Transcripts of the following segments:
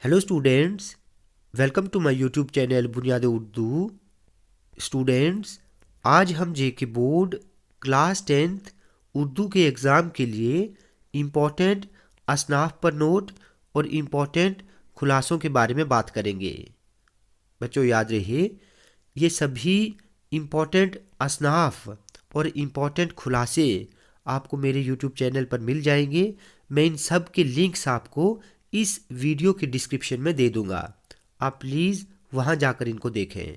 Hello students, welcome to my YouTube channel Buniyad Urdu. Students, आज हम जेके board class 10th Urdu के exam के लिए इम्पोर्टेंट असनाफ पर नोट और इम्पोर्टेंट खुलासों के बारे में बात करेंगे। बच्चों याद रहिए, ये सभी इम्पोर्टेंट असनाफ और इम्पोर्टेंट खुलासे आपको मेरे यूट्यूब चैनल पर मिल जाएंगे। मैं इन सब के लिंक्स आपको इस वीडियो के डिस्क्रिप्शन में दे दूंगा। आप प्लीज़ वहाँ जाकर इनको देखें।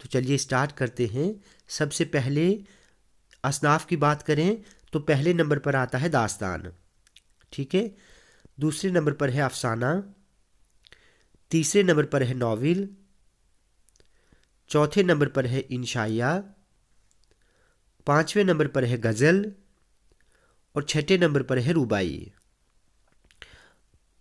तो चलिए स्टार्ट करते हैं। सबसे पहले असनाफ की बात करें तो पहले नंबर पर आता है दास्तान, ठीक है। दूसरे नंबर पर है अफसाना। तीसरे नंबर पर है नॉवेल। चौथे नंबर पर है इंशाइया। पांचवें नंबर पर है गज़ल और छठे नंबर पर है रुबाई।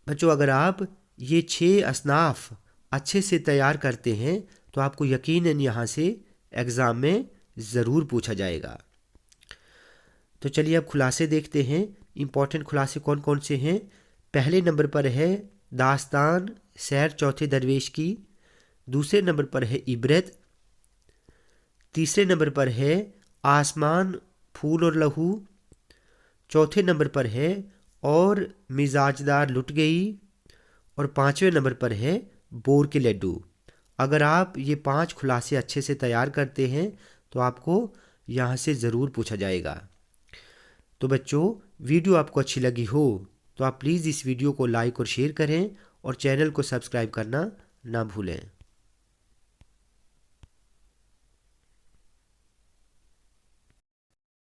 बच्चों, अगर आप ये 6 असनाफ अच्छे से तैयार करते हैं तो आपको यकीनन यहाँ से एग्ज़ाम में ज़रूर पूछा जाएगा। तो चलिए अब खुलासे देखते हैं। इम्पॉर्टेंट खुलासे कौन कौन से हैं। पहले नंबर पर है दास्तान सैर चौथे दरवेश की। दूसरे नंबर पर है इबरत। तीसरे नंबर पर है आसमान फूल और लहू। चौथे नंबर पर है और मिजाजदार लुट गई। और पांचवें नंबर पर है बोर के लड्डू। अगर आप ये 5 खुलासे अच्छे से तैयार करते हैं तो आपको यहाँ से ज़रूर पूछा जाएगा। तो बच्चों, वीडियो आपको अच्छी लगी हो तो आप प्लीज़ इस वीडियो को लाइक और शेयर करें और चैनल को सब्सक्राइब करना ना भूलें।